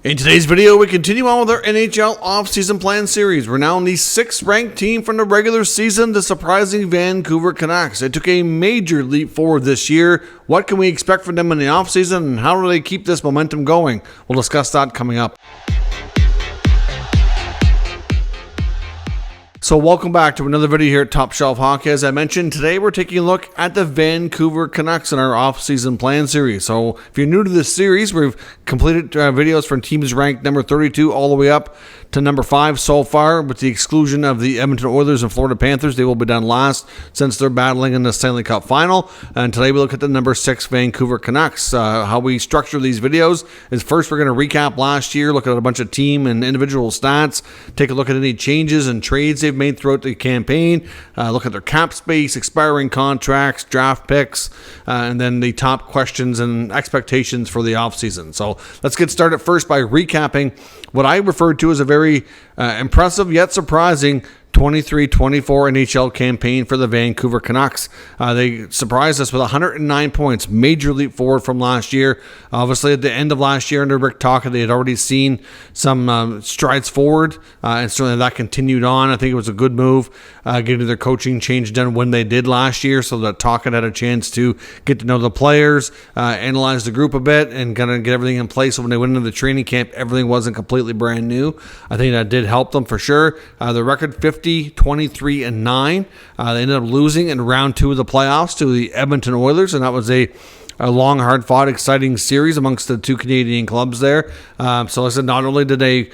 In today's video, we continue on with our NHL Offseason Plan series. We're now in the 6th ranked team from the regular season, the surprising Vancouver Canucks. They took a major leap forward this year. What can we expect from them in the offseason, and how do they keep this momentum going? We'll discuss that coming up. So welcome back to another video here at Top Shelf Hockey. As I mentioned, today we're taking a look at the Vancouver Canucks in our off-season plan series. So if you're new to this series, we've completed videos from teams ranked number 32 all the way up to number 5 so far, with the exclusion of the Edmonton Oilers and Florida Panthers. They will be done last since they're battling in the Stanley Cup final. And today we look at the number 6 Vancouver Canucks. How we structure these videos is first we're going to recap last year, look at a bunch of team and individual stats, take a look at any changes and trades they've made throughout the campaign, look at their cap space, expiring contracts, draft picks, and then the top questions and expectations for the offseason. So let's get started first by recapping what I referred to as a very impressive yet surprising 23-24 NHL campaign for the Vancouver Canucks. They surprised us with 109 points, major leap forward from last year. Obviously, at the end of last year under Rick Tocchet, they had already seen some strides forward, and certainly that continued on. I think it was a good move getting their coaching change done when they did last year, so that Tocchet had a chance to get to know the players, analyze the group a bit, and kind of get everything in place. So when they went into the training camp, everything wasn't completely brand new. I think that did help them for sure. The record 23-9. They ended up losing in round 2 of the playoffs to the Edmonton Oilers, and that was a long, hard-fought, exciting series amongst the two Canadian clubs there. So I said, not only did they,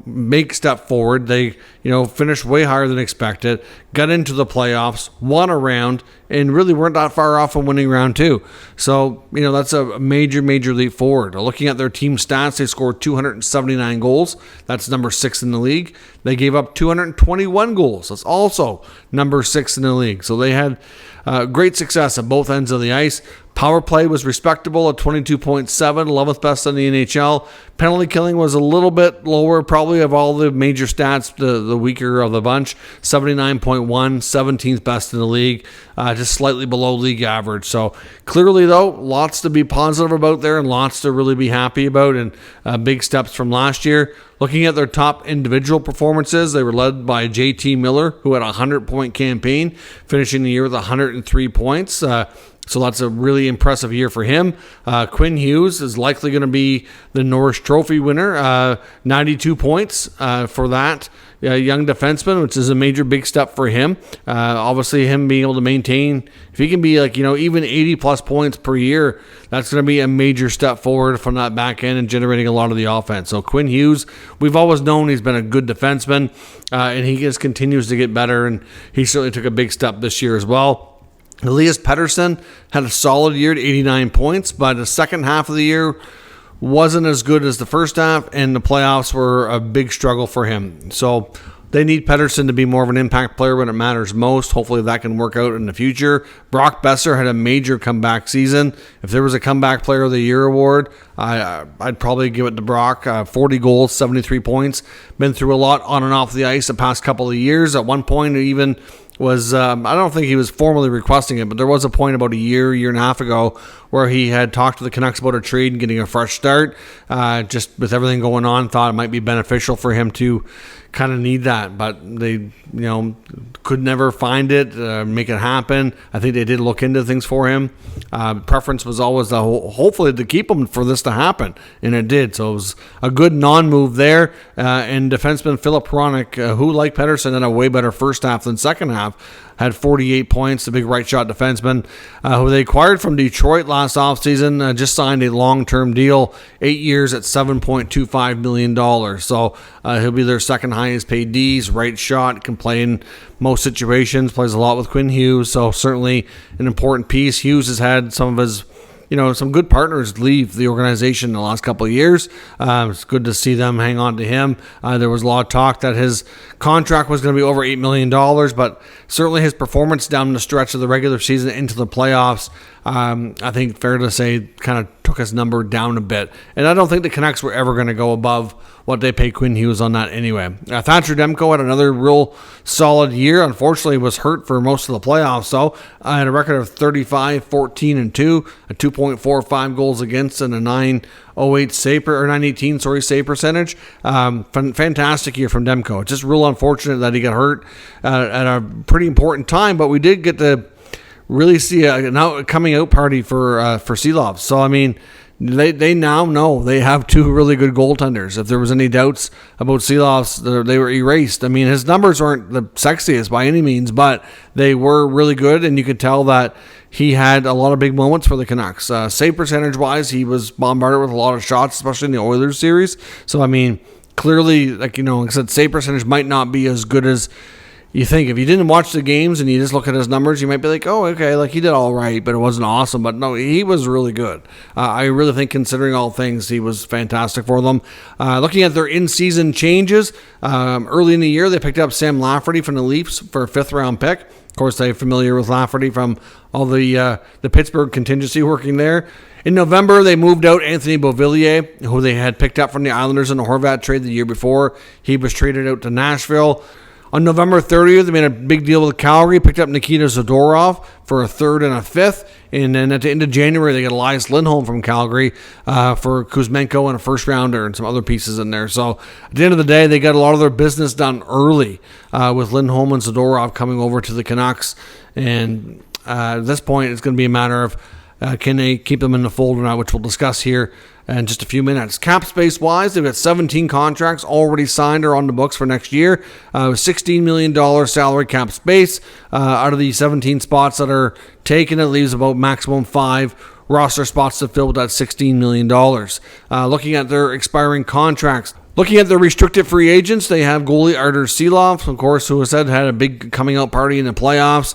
make step forward, they, finished way higher than expected, got into the playoffs, won a round, and really weren't that far off from winning round 2. So, that's a major, major leap forward. Looking at their team stats, they scored 279 goals. That's number 6 in the league. They gave up 221 goals. That's also number 6 in the league. So they had great success at both ends of the ice. Power play was respectable at 22.7, 11th best in the NHL. Penalty killing was a little bit lower, probably of all the major stats, the weaker of the bunch. 79.1, 17th best in the league, just slightly below league average. So clearly, though, lots to be positive about there and lots to really be happy about, and big steps from last year. Looking at their top individual performances, they were led by JT Miller, who had a 100-point campaign, finishing the year with 103 points. So that's a really impressive year for him. Quinn Hughes is likely going to be the Norris Trophy winner. 92 points for that young defenseman, which is a major big step for him. Obviously, him being able to maintain, if he can be even 80-plus points per year, that's going to be a major step forward from that back end and generating a lot of the offense. So Quinn Hughes, we've always known he's been a good defenseman, and he just continues to get better, and he certainly took a big step this year as well. Elias Pettersson had a solid year at 89 points, but the second half of the year wasn't as good as the first half, and the playoffs were a big struggle for him. So they need Pettersson to be more of an impact player when it matters most. Hopefully that can work out in the future. Brock Besser had a major comeback season. If there was a comeback player of the year award, I'd probably give it to Brock. 40 goals, 73 points. Been through a lot on and off the ice the past couple of years. At one point, he even was, I don't think he was formally requesting it, but there was a point about a year and a half ago where he had talked to the Canucks about a trade and getting a fresh start. Just with everything going on, thought it might be beneficial for him to kind of need that, but they, could never find it, make it happen. I think they did look into things for him. Preference was always hopefully to keep him for this to happen, and it did. So it was a good non-move there. And defenseman Philip Hronik, who, like Pettersson, had a way better first half than second half, had 48 points, the big right shot defenseman, who they acquired from Detroit last offseason, just signed a long-term deal, 8 years at $7.25 million. So he'll be their second highest paid D's, right shot, can play in most situations, plays a lot with Quinn Hughes, so certainly an important piece. Hughes has had some of his some good partners leave the organization in the last couple of years. It's good to see them hang on to him. There was a lot of talk that his contract was going to be over $8 million, but certainly his performance down the stretch of the regular season into the playoffs, I think fair to say, kind of took his number down a bit. And I don't think the Canucks were ever going to go above what they paid Quinn Hughes on that anyway. Thatcher Demko had another real solid year. Unfortunately, was hurt for most of the playoffs, though. Had a record of 35, 14, and 2, a 2.0 2.45 goals against and a 918 save percentage. Fantastic year from Demko. It's just real unfortunate that he got hurt at a pretty important time, but we did get to really see a coming out party for Seeloff. So, I mean, they now know they have two really good goaltenders. If there was any doubts about Seeloff's, they were erased. I mean, his numbers aren't the sexiest by any means, but they were really good, and you could tell that he had a lot of big moments for the Canucks. Save percentage-wise, he was bombarded with a lot of shots, especially in the Oilers series. So, I mean, clearly, like I said, save percentage might not be as good as you think. If you didn't watch the games and you just look at his numbers, you might be like, oh, okay, like he did all right, but it wasn't awesome. But no, he was really good. I really think, considering all things, he was fantastic for them. Looking at their in-season changes, early in the year, they picked up Sam Lafferty from the Leafs for a 5th-round pick. Of course, they're familiar with Lafferty from all the Pittsburgh contingency working there. In November, they moved out Anthony Beauvillier, who they had picked up from the Islanders in the Horvat trade the year before. He was traded out to Nashville. On November 30th, they made a big deal with Calgary, picked up Nikita Zadorov for a 3rd and a 5th. And then at the end of January, they got Elias Lindholm from Calgary for Kuzmenko and a 1st-rounder and some other pieces in there. So at the end of the day, they got a lot of their business done early with Lindholm and Zadorov coming over to the Canucks. And at this point, it's going to be a matter of can they keep them in the fold or not, which we'll discuss here in just a few minutes. Cap space wise, they've got 17 contracts already signed or on the books for next year. $16 million salary cap space. Out of the 17 spots that are taken, it leaves about maximum 5 roster spots to fill with that $16 million. Looking at their expiring contracts. Looking at the restricted free agents, they have goalie Artur Seeloff, of course, who has had a big coming out party in the playoffs.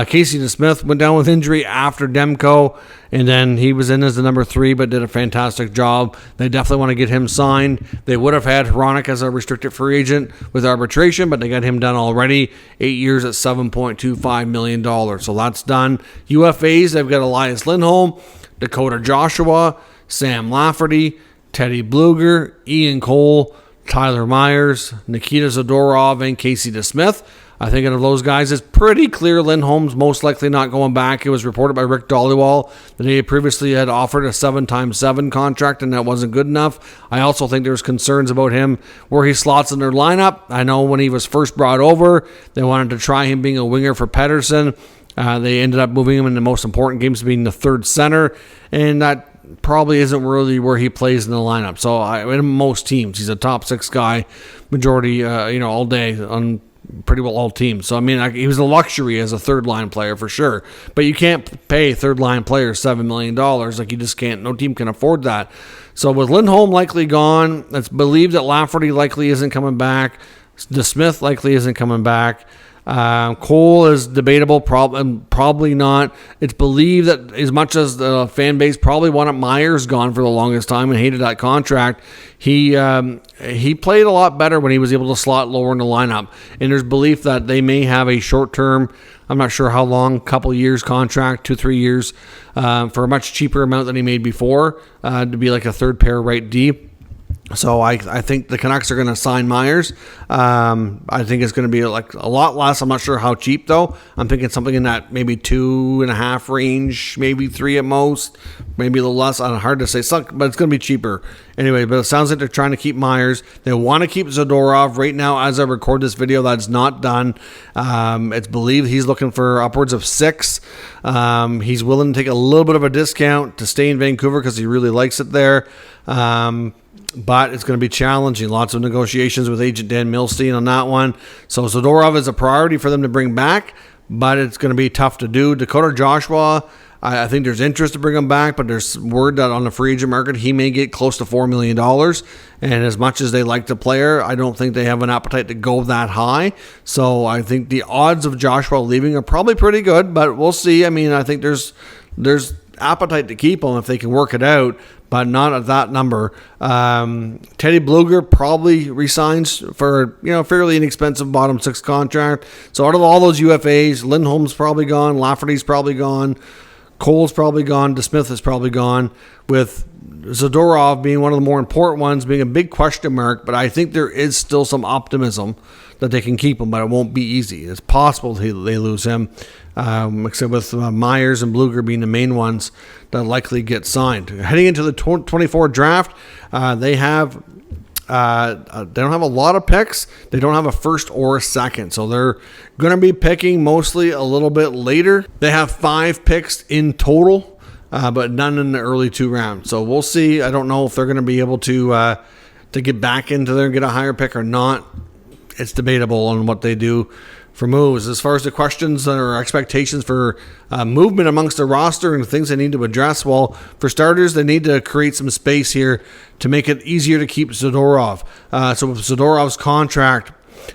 Casey DeSmith went down with injury after Demko, and then he was in as the number 3, but did a fantastic job. They definitely want to get him signed. They would have had Hronek as a restricted free agent with arbitration, but they got him done already. 8 years at $7.25 million. So that's done. UFAs, they've got Elias Lindholm, Dakota Joshua, Sam Lafferty, Teddy Bluger, Ian Cole, Tyler Myers, Nikita Zadorov, and Casey DeSmith. I think out of those guys, it's pretty clear Lindholm's most likely not going back. It was reported by Rick Dhaliwal that he previously had offered a 7x7 contract, and that wasn't good enough. I also think there's concerns about him where he slots in their lineup. I know when he was first brought over, they wanted to try him being a winger for Pettersson. They ended up moving him in the most important games, being the 3rd center, and that probably isn't really where he plays in the lineup. So in most teams, he's a top 6 guy, majority, all day on pretty well all teams. So, I mean, he was a luxury as a 3rd-line player for sure. But you can't pay 3rd-line players $7 million. Like, you just can't. No team can afford that. So, with Lindholm likely gone, it's believed that Lafferty likely isn't coming back. DeSmith likely isn't coming back. Cole is debatable, probably not. It's believed that as much as the fan base probably wanted Myers gone for the longest time and hated that contract, he played a lot better when he was able to slot lower in the lineup. And there's belief that they may have a short-term, I'm not sure how long, couple years contract, 2-3 years, for a much cheaper amount than he made before, to be like a 3rd pair right D. So I think the Canucks are going to sign Myers. I think it's going to be like a lot less. I'm not sure how cheap, though. I'm thinking something in that maybe 2.5 range, maybe 3 at most, maybe a little less. Hard to say, but it's going to be cheaper. Anyway, but it sounds like they're trying to keep Myers. They want to keep Zadorov. Right now, as I record this video, that's not done. It's believed he's looking for upwards of 6. He's willing to take a little bit of a discount to stay in Vancouver because he really likes it there. But it's going to be challenging. Lots of negotiations with agent Dan Milstein on that one. So Zadorov is a priority for them to bring back, but it's going to be tough to do. Dakota Joshua, I think there's interest to bring him back, but there's word that on the free agent market, he may get close to $4 million. And as much as they like the player, I don't think they have an appetite to go that high. So I think the odds of Joshua leaving are probably pretty good, but we'll see. I mean, I think there's appetite to keep him if they can work it out, but not at that number. Teddy Bluger probably resigns for fairly inexpensive bottom 6 contract. So out of all those UFAs, Lindholm's probably gone, Lafferty's probably gone, Cole's probably gone, DeSmith is probably gone. With Zadorov being one of the more important ones, being a big question mark, but I think there is still some optimism that they can keep him, but it won't be easy. It's possible they lose him, except with Myers and Bluger being the main ones that likely get signed. Heading into the 24 draft, they don't have a lot of picks. They don't have a first or a second, so they're going to be picking mostly a little bit later. They have 5 picks in total, but none in the early 2 rounds. So we'll see. I don't know if they're going to be able to get back into there and get a higher pick or not. It's debatable on what they do for moves. As far as the questions or expectations for movement amongst the roster and things they need to address, well, for starters, they need to create some space here to make it easier to keep Zadorov. So with Zadorov's contract,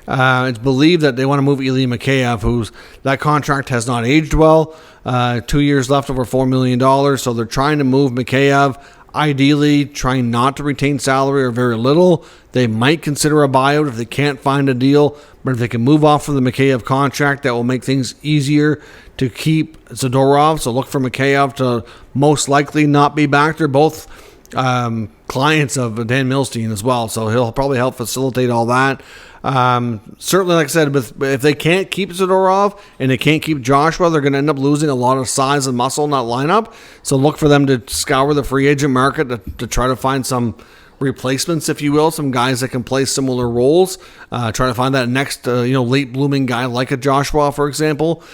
it's believed that they want to move Ilya Mikheyev, that contract has not aged well. 2 years left, over $4 million. So they're trying to move Mikheyev, ideally trying not to retain salary or very little. They might consider a buyout if they can't find a deal, but if they can move off of the Mikheyev contract, that will make things easier to keep Zadorov. So look for Mikheyev to most likely not be back. They're both clients of Dan Milstein as well, so he'll probably help facilitate all that. Certainly, like I said, if they can't keep Zadorov and they can't keep Joshua, they're going to end up losing a lot of size and muscle in that lineup. So look for them to scour the free agent market to try to find some replacements, if you will, some guys that can play similar roles. Try to find that next, late blooming guy like a Joshua, for example.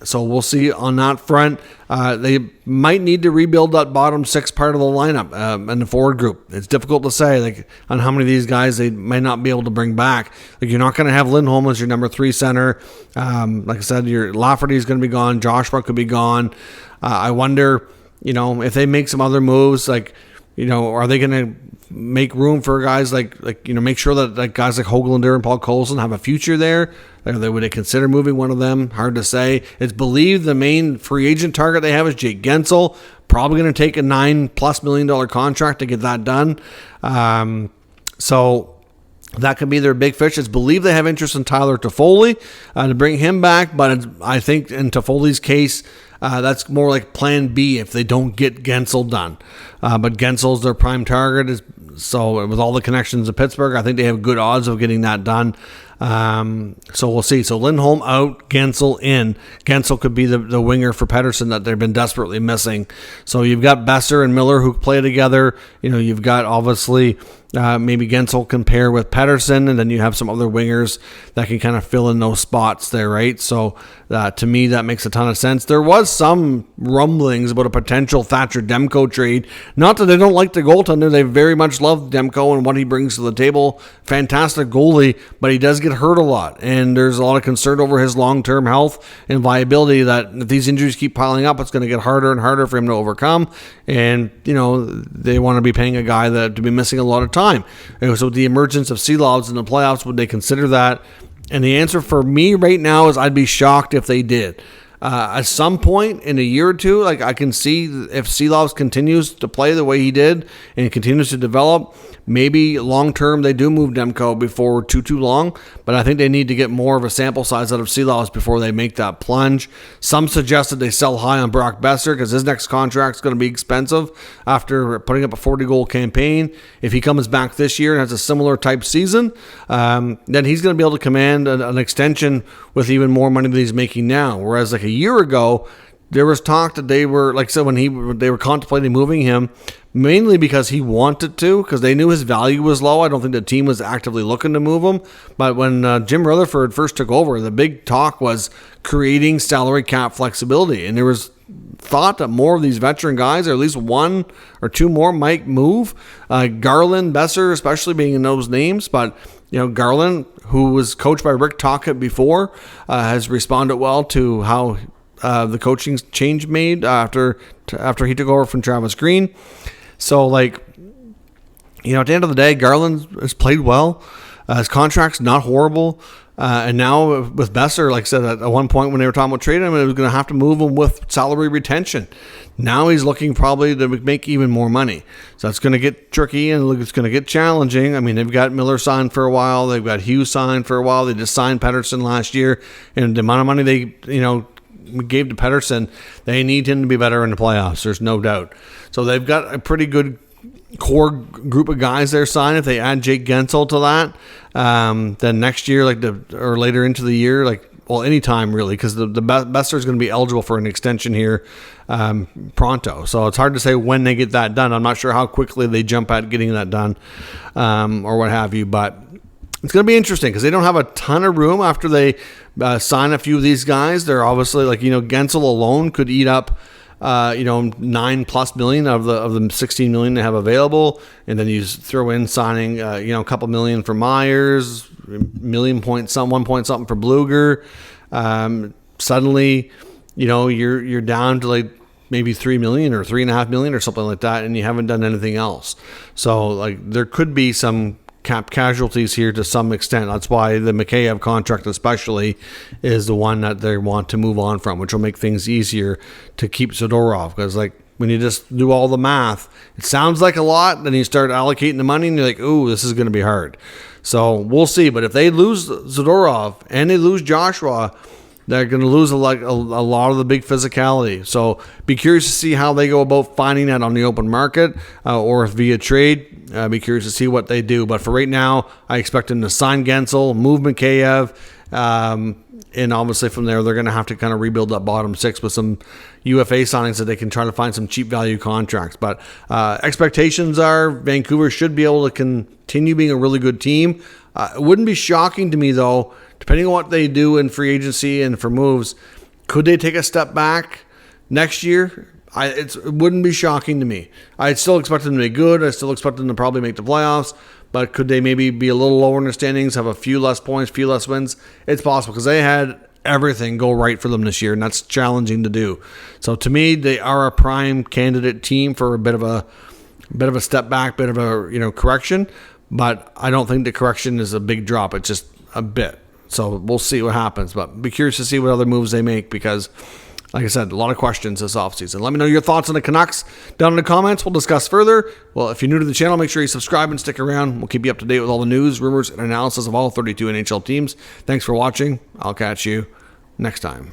So we'll see on that front. They might need to rebuild that bottom 6 part of the lineup and the forward group. It's difficult to say on how many of these guys they may not be able to bring back. You're not going to have Lindholm as your number 3 center. Like I said, your Lafferty is going to be gone. Joshua could be gone. I wonder, if they make some other moves, are they going to make room for guys make sure that guys like Höglander and Paul Colson have a future there? Would they consider moving one of them? Hard to say. It's believed the main free agent target they have is Jake Gensel. Probably going to take a $9+ million contract to get that done. So that could be their big fish. It's believed they have interest in Tyler Toffoli to bring him back, but I think in Toffoli's case, that's more like plan B if they don't get Gensel done. But Gensel's their prime target. So with all the connections to Pittsburgh, I think they have good odds of getting that done. So we'll see. So Lindholm out, Gensel in. Gensel could be the winger for Pettersson that they've been desperately missing. So you've got Besser and Miller who play together. You've got obviously maybe Gensel can pair with Pettersson, and then you have some other wingers that can kind of fill in those spots there, right? So to me, that makes a ton of sense. There was some rumblings about a potential Thatcher Demko trade. Not that they don't like the goaltender. They very much love Demko and what he brings to the table. Fantastic goalie, but he does get hurt a lot, and there's a lot of concern over his long-term health and viability that if these injuries keep piling up, it's going to get harder and harder for him to overcome. And, they want to be paying a guy to be missing a lot of time. And so with the emergence of Seelovs in the playoffs, would they consider that? And the answer for me right now is I'd be shocked if they did. At some point in a year or two, I can see if Seelovs continues to play the way he did and continues to develop, maybe long-term they do move Demko before too long, but I think they need to get more of a sample size out of Seelovs before they make that plunge. Some suggested they sell high on Brock Besser because his next contract is going to be expensive after putting up a 40-goal campaign. If he comes back this year and has a similar type season, then he's going to be able to command an extension with even more money than he's making now. Whereas a year ago, there was talk that they were, like I said, when they were contemplating moving him, mainly because he wanted to, because they knew his value was low. I don't think the team was actively looking to move him. But when Jim Rutherford first took over, the big talk was creating salary cap flexibility. And there was thought that more of these veteran guys, or at least 1 or 2 more, might move. Garland, Besser, especially being in those names. But, Garland, who was coached by Rick Tocchet before, has responded well to how the coaching change made after he took over from Travis Green. So, at the end of the day, Garland has played well. His contract's not horrible. And now with Besser, like I said, at one point when they were talking about trading him, it was going to have to move him with salary retention. Now he's looking probably to make even more money. So that's going to get tricky and it's going to get challenging. I mean, they've got Miller signed for a while. They've got Hughes signed for a while. They just signed Pettersson last year. And the amount of money they, gave to Pettersson, they need him to be better in the playoffs. There's no doubt. So they've got a pretty good core group of guys there signed. If they add Jake Gensel to that, then next year, or later into the year, anytime really, because the Besser is going to be eligible for an extension here pronto. So it's hard to say when they get that done. I'm not sure how quickly they jump at getting that done or what have you, but it's going to be interesting because they don't have a ton of room after they sign a few of these guys. They're obviously Gensel alone could eat up $9+ million of the 16 million they have available, and then you throw in signing a couple million for Myers, $1 point something for Bluger. Suddenly, you're down to maybe $3 million or $3.5 million or something like that, and you haven't done anything else. So there could be some cap casualties here to some extent. That's why the Mikheyev contract especially is the one that they want to move on from, which will make things easier to keep Zadorov, because when you just do all the math, it sounds like a lot, then you start allocating the money and you're like, ooh, this is going to be hard. So we'll see. But if they lose Zadorov and they lose Joshua, they're going to lose a lot of the big physicality. So be curious to see how they go about finding that on the open market or if via trade. Be curious to see what they do. But for right now, I expect them to sign Gensel, move Mikheyev, and obviously from there, they're going to have to kind of rebuild that bottom six with some UFA signings that they can try to find some cheap value contracts. But expectations are Vancouver should be able to continue being a really good team. It wouldn't be shocking to me, though, depending on what they do in free agency and for moves, could they take a step back next year? It wouldn't be shocking to me. I'd still expect them to be good. I still expect them to probably make the playoffs. But could they maybe be a little lower in the standings, have a few less points, few less wins? It's possible because they had everything go right for them this year, and that's challenging to do. So to me, they are a prime candidate team for a bit of a step back, bit of a correction. But I don't think the correction is a big drop. It's just a bit. So we'll see what happens. But be curious to see what other moves they make because, like I said, a lot of questions this offseason. Let me know your thoughts on the Canucks down in the comments. We'll discuss further. Well, if you're new to the channel, make sure you subscribe and stick around. We'll keep you up to date with all the news, rumors, and analysis of all 32 NHL teams. Thanks for watching. I'll catch you next time.